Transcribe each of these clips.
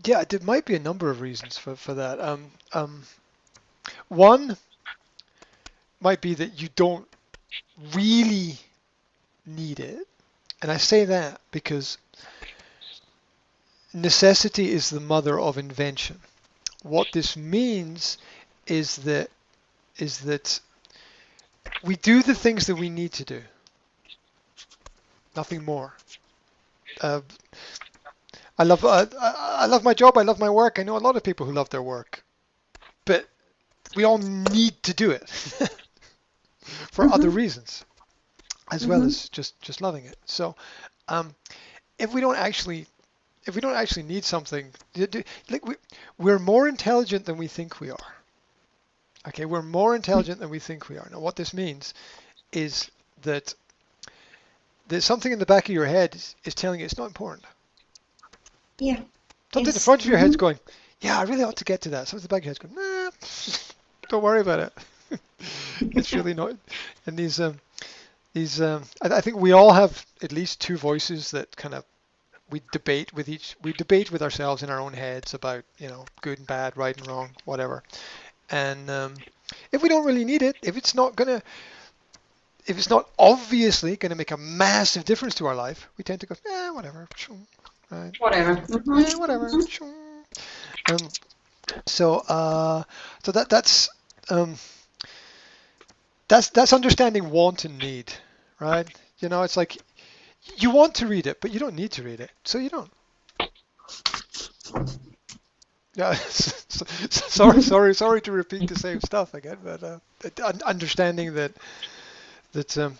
Yeah, there might be a number of reasons for that. One might be that you don't really need it. And I say that because necessity is the mother of invention. What this means is that we do the things that we need to do, nothing more. Uh, I love my job. I love my work. I know a lot of people who love their work, but we all need to do it for other Mm-hmm. reasons, as well Mm-hmm. as just loving it. So um, if we don't actually if we don't actually need something, like we're more intelligent than we think we are. Okay, we're more intelligent than we think we are. Now, what this means is that there's something in the back of your head is telling you it's not important. Yeah. Something in the Yes. front of your head's Mm-hmm. going, yeah, I really ought to get to that. Something in the back of your head's going, nah, don't worry about it. It's really not. And I think we all have at least two voices that kind of we debate with ourselves in our own heads about, good and bad, right and wrong, whatever. And if we don't really need it, if it's not obviously gonna make a massive difference to our life, we tend to go, whatever, right, Whatever. whatever. Mm-hmm. Um, so um, that's understanding want and need, right? It's like you want to read it, but you don't need to read it, so you don't. Yeah, sorry to repeat the same stuff again, but understanding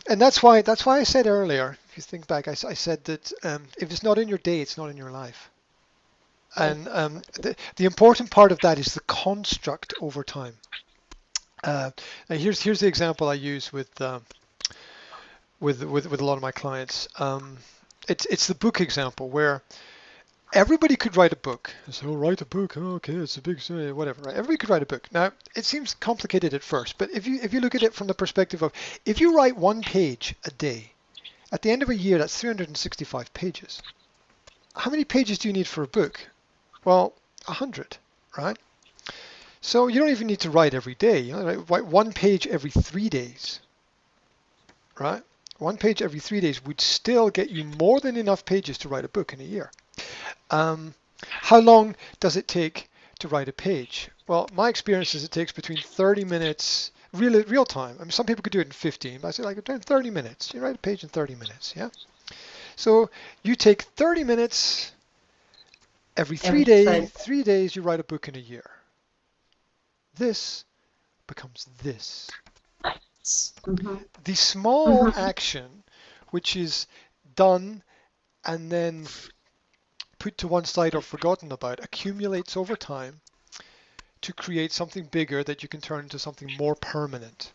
and that's why I said earlier, if you think back, I said that if it's not in your day, it's not in your life. Yeah. And the important part of that is the construct over time. Now here's the example I use with a lot of my clients. It's the book example where everybody could write a book. So write a book, oh, okay, it's a big whatever, right? Everybody could write a book. Now it seems complicated at first, but if you look at it from the perspective of if you write 1 page a day, at the end of a year, that's 365 pages. How many pages do you need for a book? Well, 100, right? So you don't even need to write every day. Write 1 page every 3 days, right? 1 page every 3 days would still get you more than enough pages to write a book in a year. Um, how long does it take to write a page? Well, my experience is it takes between 30 minutes, real time. I mean, some people could do it in 15, but I say like 30 minutes. You write a page in 30 minutes, yeah? So you take 30 minutes every three Every days, time. 3 days you write a book in a year. This becomes this. Mm-hmm. The small Mm-hmm. action, which is done and then put to one side or forgotten about, accumulates over time to create something bigger that you can turn into something more permanent.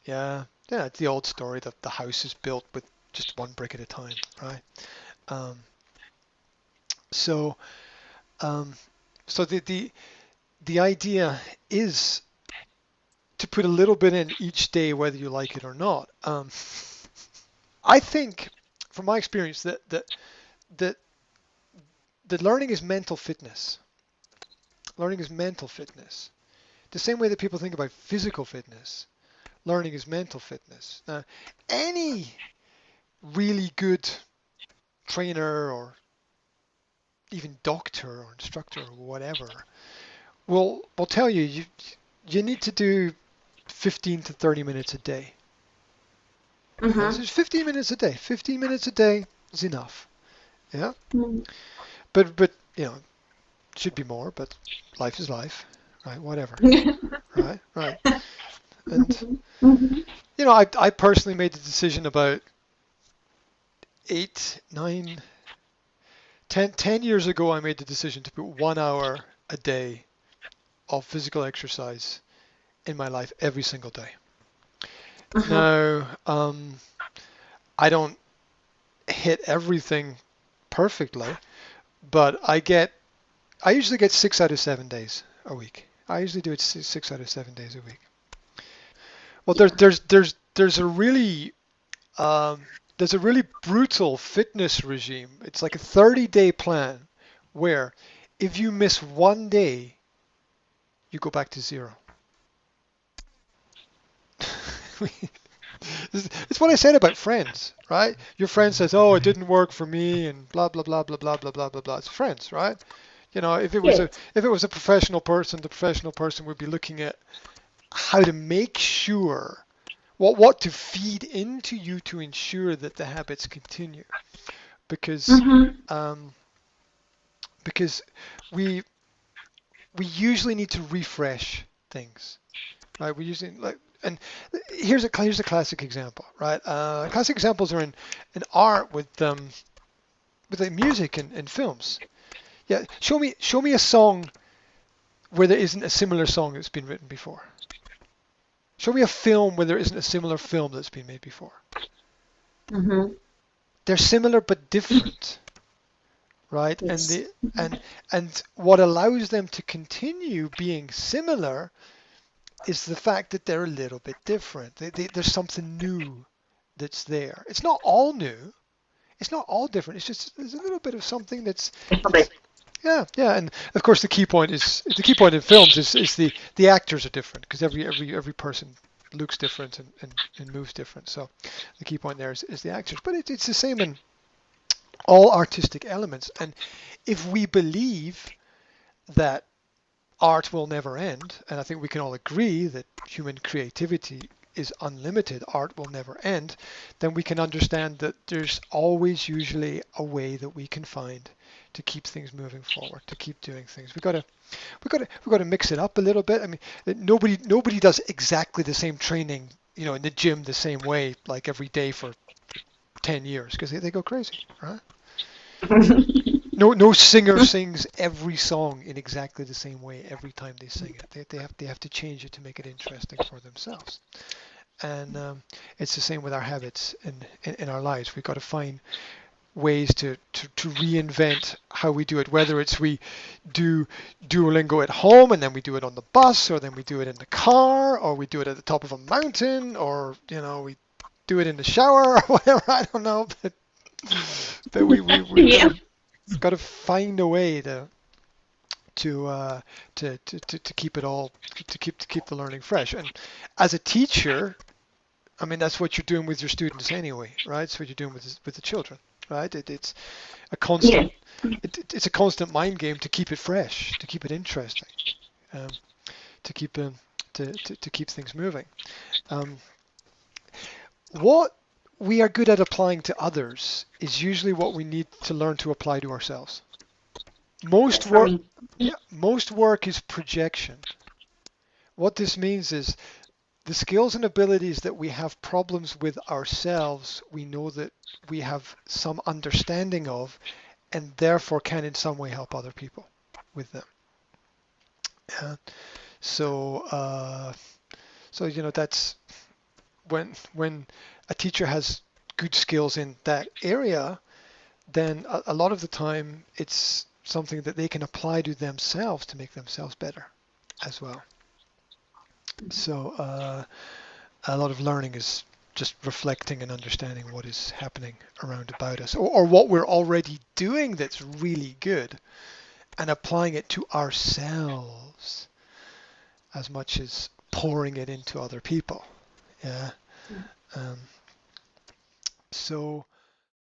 Yeah, it's the old story that the house is built with just one brick at a time, right? Um, so, um, so the idea is to put a little bit in each day, whether you like it or not. I think, from my experience, that that learning is mental fitness. Learning is mental fitness. The same way that people think about physical fitness, learning is mental fitness. Now, any really good trainer or even doctor or instructor or whatever will tell you need to do 15 to 30 minutes a day. Okay, so Mm-hmm. it's 15 minutes a day. 15 minutes a day is enough. Yeah, but it should be more. But life is life, right? Whatever, right. And Mm-hmm. I personally made the decision about 8, 9, 10 years ago. I made the decision to put 1 hour a day of physical exercise in my life every single day. Mm-hmm. Now, I don't hit everything perfectly, but I usually get 6 out of 7 days a week. I usually do it 6 out of 7 days a week. Well, Yeah. um, there's a really brutal fitness regime. It's like a 30-day plan where If you miss one day, you go back to zero. It's what I said about friends, right? Your friend says, "Oh, it didn't work for me," and blah blah blah blah blah blah blah blah blah. It's friends, right? You know, Yes. if it was a professional person, the professional person would be looking at how to make sure what to feed into you to ensure that the habits continue, because Mm-hmm. um, because we we usually need to refresh things, right? We usually like, and here's a classic example, right? Classic examples are in art with like music and films. Yeah, show me a song where there isn't a similar song that's been written before. Show me a film where there isn't a similar film that's been made before. Mm-hmm. They're similar but different, right? Yes. And and what allows them to continue being similar is the fact that they're a little bit different. There's something new that's there. It's not all new. It's not all different. It's just there's a little bit of something that's Definitely. yeah, yeah. And of course the key point in films is the actors are different because every person looks different and moves different. So the key point there is the actors. But it's the same in all artistic elements. And if we believe that art will never end, and I think we can all agree that human creativity is unlimited, art will never end, then we can understand that there's always usually a way that we can find to keep things moving forward, to keep doing things. We got to mix it up a little bit. I mean, nobody does exactly the same training, you know, in the gym the same way like every day for 10 years because they go crazy, right? No singer sings every song in exactly the same way every time they sing it. They have to change it to make it interesting for themselves. And it's the same with our habits in our lives. We've got to find ways to reinvent how we do it, whether it's we do Duolingo at home and then we do it on the bus, or then we do it in the car, or we do it at the top of a mountain, or you know we do it in the shower or whatever. I don't know, but we've Yeah. got to find a way to uh, to keep it all to keep the learning fresh. And as a teacher, I mean that's what you're doing with your students anyway, right? It's what you're doing with the children, right? It's a Yeah. constant it's a constant mind game to keep it fresh, to keep it interesting, um, to keep to keep things moving. Um, what we are good at applying to others is usually what we need to learn to apply to ourselves. Most Yes, for work, me. yeah, most work is projection. What this means is the skills and abilities that we have problems with ourselves, we know that we have some understanding of, and therefore can in some way help other people with them. Uh, so, so you know that's when a teacher has good skills in that area, then a lot of the time it's something that they can apply to themselves to make themselves better as well. So a lot of learning is just reflecting and understanding what is happening around about us, or what we're already doing that's really good, and applying it to ourselves as much as pouring it into other people. Yeah. Um, so